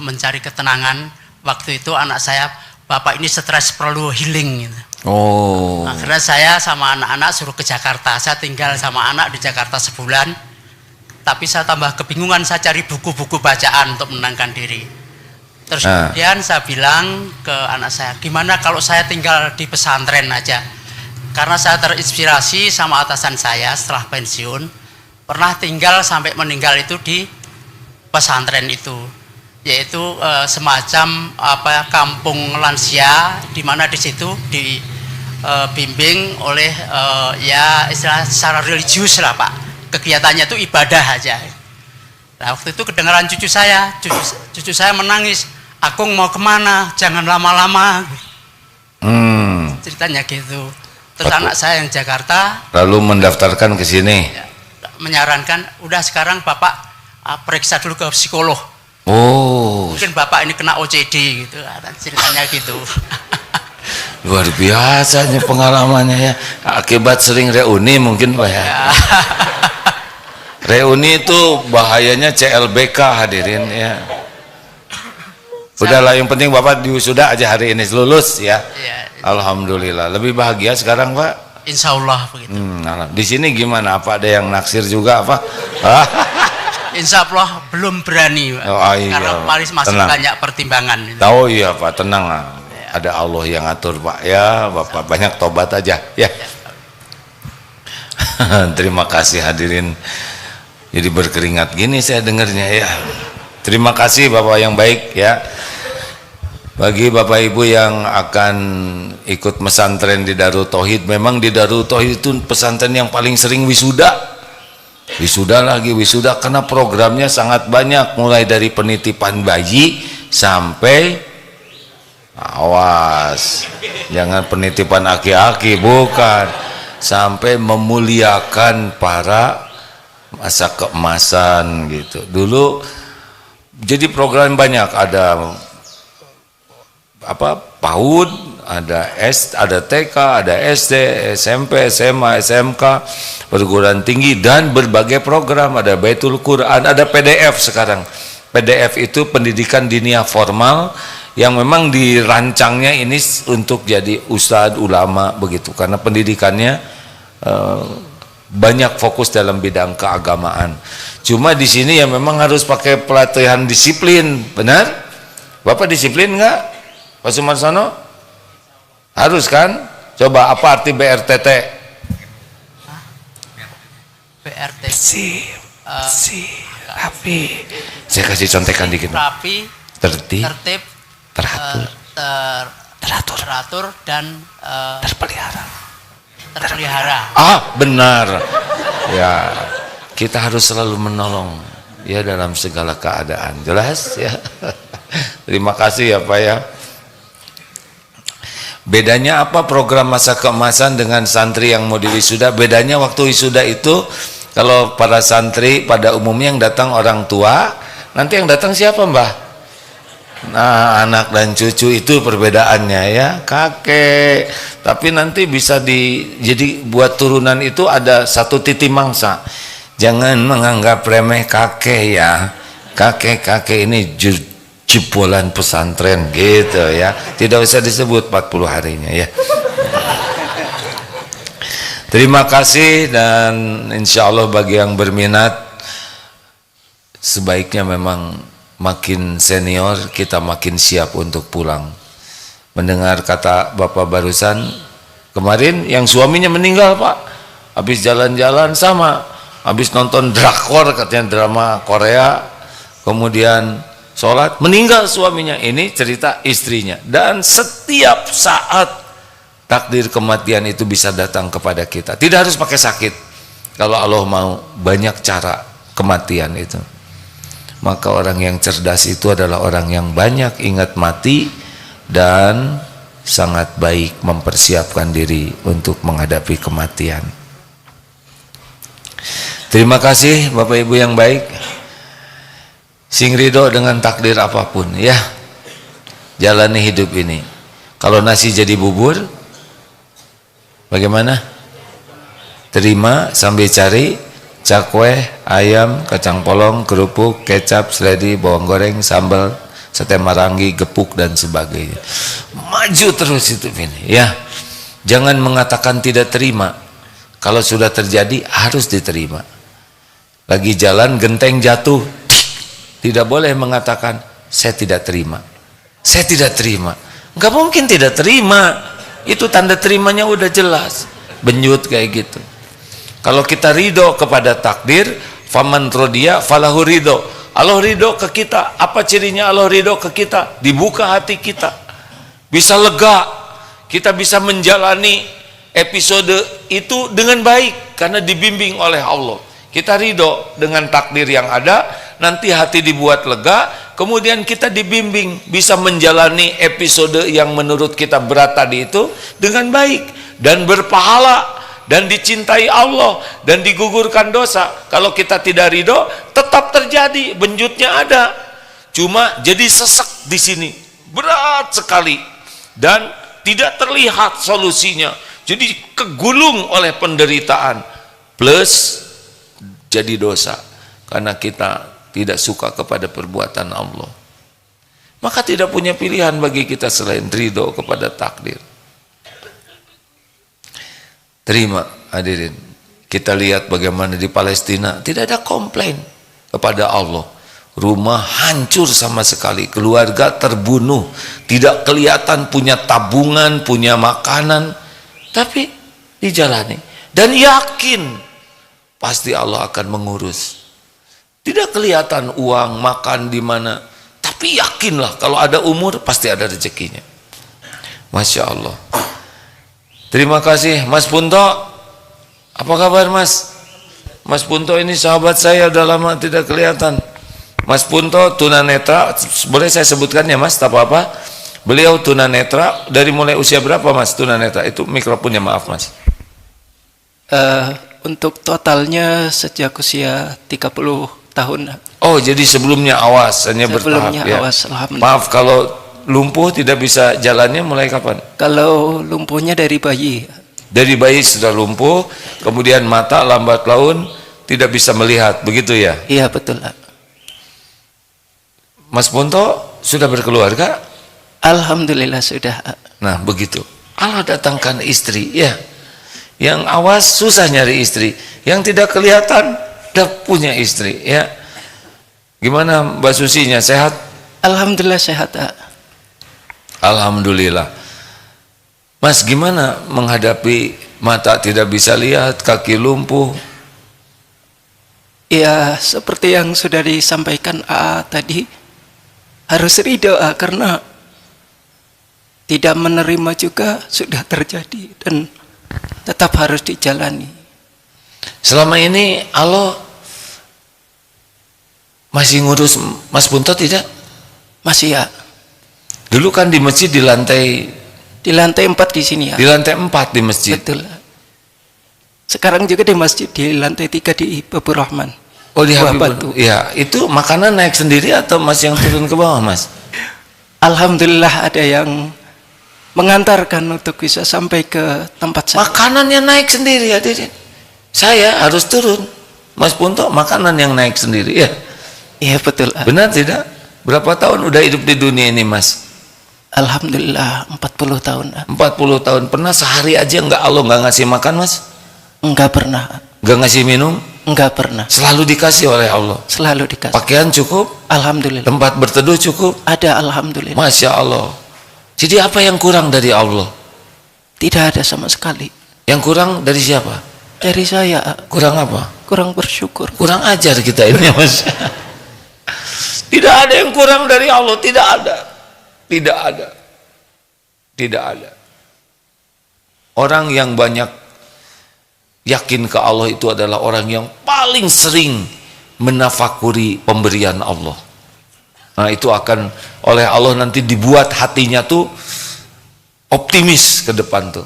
mencari ketenangan. Waktu itu anak saya, Bapak ini stres, perlu healing gitu. Oh. Akhirnya saya sama anak-anak suruh ke Jakarta. Saya tinggal sama anak di Jakarta sebulan. tapi saya tambah kebingungan, saya cari buku-buku bacaan untuk menenangkan diri. Terus kemudian saya bilang ke anak saya, gimana kalau saya tinggal di pesantren aja, karena saya terinspirasi sama atasan saya setelah pensiun, pernah tinggal sampai meninggal itu di pesantren itu, yaitu semacam kampung lansia, di mana di situ dibimbing oleh ya istilah secara religius lah Pak, kegiatannya itu ibadah aja. Nah waktu itu kedengaran cucu saya menangis, "Akung mau kemana? Jangan lama-lama." Ceritanya gitu. Terus anak saya yang Jakarta lalu mendaftarkan ke sini, ya, menyarankan, udah sekarang Bapak periksa dulu ke psikolog. oh Mungkin Bapak ini kena OCD gitu, ceritanya gitu. luar biasanya pengalamannya ya, akibat sering reuni mungkin Pak ya. Reuni itu bahayanya CLBK hadirin ya. Udahlah, yang penting Bapak diwisuda aja hari ini, lulus ya. Ya, Alhamdulillah, lebih bahagia sekarang Pak. insya Allah begitu. Di sini gimana? Apa ada yang naksir juga apa? Insya Allah belum berani, iya, karena masih tenang. banyak pertimbangan. Tahu ya Pak, tenang lah. Ada Allah yang ngatur Pak ya, Bapak banyak tobat aja ya. Terima kasih hadirin. Jadi berkeringat gini saya dengarnya ya. Terima kasih Bapak yang baik ya. Bagi Bapak Ibu yang akan ikut pesantren di Darut Tauhid, memang di Darut Tauhid itu pesantren yang paling sering wisuda. Wisuda lagi wisuda, karena programnya sangat banyak, mulai dari penitipan bayi sampai, awas jangan penitipan aki-aki, bukan, sampai memuliakan para masa keemasan gitu. Dulu jadi program banyak, ada PAUD, ada TK, ada SD, SMP, SMA, SMK, perguruan tinggi, dan berbagai program. Ada Baitul Quran, ada PDF sekarang. PDF itu pendidikan diniyah formal yang memang dirancangnya ini untuk jadi ustadz, ulama begitu, karena pendidikannya banyak fokus dalam bidang keagamaan. Cuma di sini ya memang harus pakai pelatihan disiplin, benar? Bapak disiplin nggak? Pak Sumarsono? Harus kan? Coba apa arti BRTT? BRT rapi. Saya kasih contekan dikit. Rapi, tertib, teratur, dan terpelihara. Benar. Ya, kita harus selalu menolong ya dalam segala keadaan. Jelas ya. Terima kasih ya Pak ya. Bedanya apa program masa keemasan dengan santri yang mau diwisuda? Bedanya waktu wisuda itu, kalau para santri pada umumnya yang datang orang tua, nanti yang datang siapa Mbah? Nah, anak dan cucu, itu perbedaannya ya, kakek. Tapi nanti bisa jadi buat turunan itu ada satu titi mangsa. Jangan menganggap remeh kakek ya. Kakek ini jebolan pesantren gitu ya, tidak usah disebut 40 harinya ya. Terima kasih, dan insya Allah bagi yang berminat, sebaiknya memang makin senior kita makin siap untuk pulang. Mendengar kata Bapak barusan, kemarin yang suaminya meninggal Pak, habis jalan-jalan sama, habis nonton drakor katanya, drama Korea, kemudian sholat, meninggal suaminya. Ini cerita istrinya. Dan setiap saat takdir kematian itu bisa datang kepada kita, tidak harus pakai sakit. Kalau Allah mau, banyak cara kematian itu. Maka orang yang cerdas itu adalah orang yang banyak ingat mati dan sangat baik mempersiapkan diri untuk menghadapi kematian. Terima kasih Bapak Ibu yang baik. Sing ridho dengan takdir apapun ya, jalani hidup ini. Kalau nasi jadi bubur, bagaimana? Terima sambil cari cakwe, ayam, kacang polong, kerupuk, kecap, seledi, bawang goreng, sambal, sate marangi, gepuk dan sebagainya. Maju terus itu ini ya. Jangan mengatakan tidak terima. Kalau sudah terjadi harus diterima. Lagi jalan genteng jatuh, tidak boleh mengatakan saya tidak terima. Saya tidak terima. Enggak mungkin tidak terima. Itu tanda terimanya udah jelas. Benyut kayak gitu. Kalau kita ridho kepada takdir, faman rodiya falahu ridho. Allah ridho ke kita. Apa cirinya Allah ridho ke kita? Dibuka hati kita, bisa lega, kita bisa menjalani episode itu dengan baik karena dibimbing oleh Allah. Kita ridho dengan takdir yang ada, nanti hati dibuat lega, kemudian kita dibimbing bisa menjalani episode yang menurut kita berat tadi itu dengan baik dan berpahala dan dicintai Allah dan digugurkan dosa. Kalau kita tidak ridho, tetap terjadi, benjutnya ada, cuma jadi sesek di sini, berat sekali dan tidak terlihat solusinya, jadi kegulung oleh penderitaan plus jadi dosa karena kita tidak suka kepada perbuatan Allah. Maka tidak punya pilihan bagi kita selain ridho kepada takdir. Terima hadirin, kita lihat bagaimana di Palestina tidak ada komplain kepada Allah. Rumah hancur sama sekali, keluarga terbunuh, tidak kelihatan punya tabungan, punya makanan, tapi dijalani dan yakin pasti Allah akan mengurus. Tidak kelihatan uang makan di mana, tapi yakinlah kalau ada umur pasti ada rezekinya. Masya Allah. Terima kasih Mas Punto. Apa kabar Mas? Mas Punto ini sahabat saya, udah lama tidak kelihatan. Mas Punto tunanetra, boleh saya sebutkan ya Mas, tak apa-apa. Beliau tunanetra dari mulai usia berapa Mas tunanetra? Itu mikrofonnya, maaf Mas. Untuk totalnya sejak usia 30 tahun. Oh, jadi sebelumnya awas, hanya bertahap ya. Awas, alhamdulillah. Maaf kalau lumpuh tidak bisa jalannya mulai kapan? Kalau lumpuhnya dari bayi. Dari bayi sudah lumpuh, kemudian mata lambat laun tidak bisa melihat, begitu ya? Iya betul. Mas Punto sudah berkeluarga? Alhamdulillah sudah. Nah begitu, Allah datangkan istri ya. Yang awas susah nyari istri, yang tidak kelihatan udah punya istri ya. Gimana Mbak Susinya, sehat? Alhamdulillah sehat. Alhamdulillah. Mas gimana menghadapi mata tidak bisa lihat, kaki lumpuh? Ya seperti yang sudah disampaikan tadi, harus ridho karena tidak menerima juga sudah terjadi dan tetap harus dijalani. Selama ini Allah masih ngurus Mas Punto tidak? Masih ya. Dulu kan di masjid di lantai 4 di sini ya. Di lantai 4 di masjid. Betul. Sekarang juga di masjid di lantai 3 di Babur Rahman. Oh di Habibur. Habibur. Ya, itu makanan naik sendiri atau Mas yang turun ke bawah Mas? Alhamdulillah ada yang mengantarkan untuk bisa sampai ke tempat saya. Makanannya naik sendiri ya, saya harus turun. Mas Punto makanan yang naik sendiri ya. Iya betul. Benar tidak? Berapa tahun udah hidup di dunia ini Mas? Alhamdulillah 40 tahun. 40 tahun. Pernah sehari aja Allah nggak ngasih makan Mas? Enggak pernah. Nggak ngasih minum? Enggak pernah. Selalu dikasih oleh Allah. Selalu dikasih. Pakaian cukup? Alhamdulillah. Tempat berteduh cukup? Ada alhamdulillah. Masya Allah. Jadi apa yang kurang dari Allah? Tidak ada sama sekali. Yang kurang dari siapa? Dari saya. Kurang apa? Kurang bersyukur. Kurang ajar kita ini Mas. Tidak ada yang kurang dari Allah, tidak ada. Tidak ada. Tidak ada. Orang yang banyak yakin ke Allah itu adalah orang yang paling sering menafakuri pemberian Allah. Nah itu akan oleh Allah nanti dibuat hatinya tuh optimis ke depan tuh.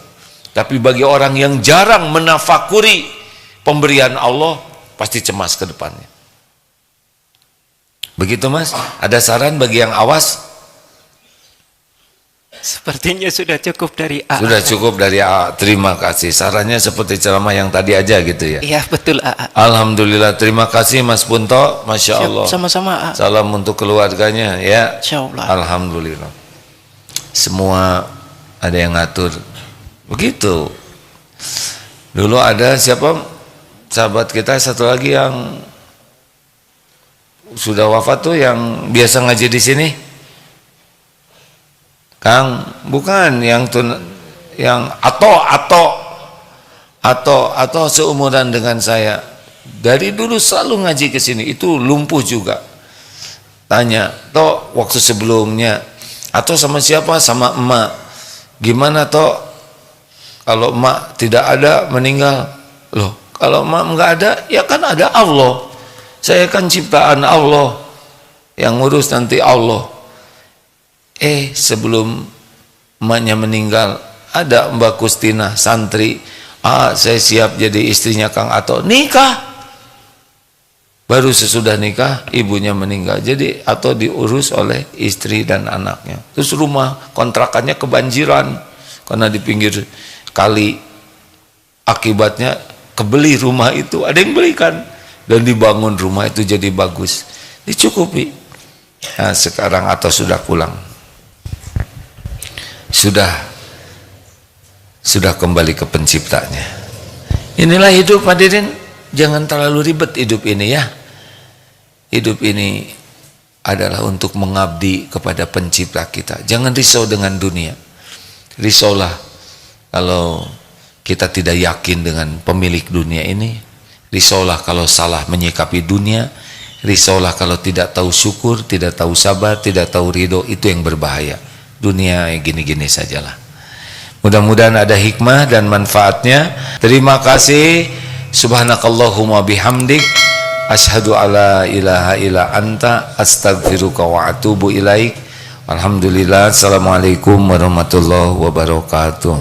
Tapi bagi orang yang jarang menafakuri pemberian Allah pasti cemas ke depannya. Begitu Mas? Ada saran bagi yang awas? Sepertinya sudah cukup dari A. Sudah cukup dari A. Terima kasih. Sarannya seperti ceramah yang tadi aja gitu ya. Iya betul A. Alhamdulillah. Terima kasih Mas Punto. Masya Allah. Sama-sama A. Salam untuk keluarganya ya. Insyaallah. Alhamdulillah. Semua ada yang ngatur. Begitu. Dulu ada siapa? Sahabat kita satu lagi yang sudah wafat tuh yang biasa ngaji di sini? Kang, bukan yang atau seumuran dengan saya. Dari dulu selalu ngaji ke sini, itu lumpuh juga. Tanya, toh waktu sebelumnya atau sama siapa? Sama emak. Gimana toh kalau emak tidak ada meninggal? Loh, kalau emak enggak ada, ya kan ada Allah. Saya kan ciptaan Allah, yang ngurus nanti Allah. Sebelum emaknya meninggal, ada Mbak Kustina, santri, saya siap jadi istrinya Kang Ato, nikah. Baru sesudah nikah, ibunya meninggal. Jadi Ato diurus oleh istri dan anaknya. Terus rumah kontrakannya kebanjiran, karena di pinggir kali. Akibatnya kebeli rumah itu, ada yang belikan. Dan dibangun rumah itu jadi bagus. Dicukupi. Nah, sekarang Ato sudah pulang. Sudah kembali ke penciptanya. Inilah hidup, hadirin. Jangan terlalu ribet hidup ini ya. Hidup ini adalah untuk mengabdi kepada pencipta kita. Jangan risau dengan dunia. Risaulah kalau kita tidak yakin dengan pemilik dunia ini. Risaulah kalau salah menyikapi dunia. Risaulah kalau tidak tahu syukur, tidak tahu sabar, tidak tahu ridho. Itu yang berbahaya. Dunia gini-gini sajalah. Mudah-mudahan ada hikmah dan manfaatnya. Terima kasih. Subhanakallahumma bihamdik, asyhadu alla ilaha illa anta, astaghfiruka wa atubu ilaik. Alhamdulillah. Assalamualaikum warahmatullahi wabarakatuh.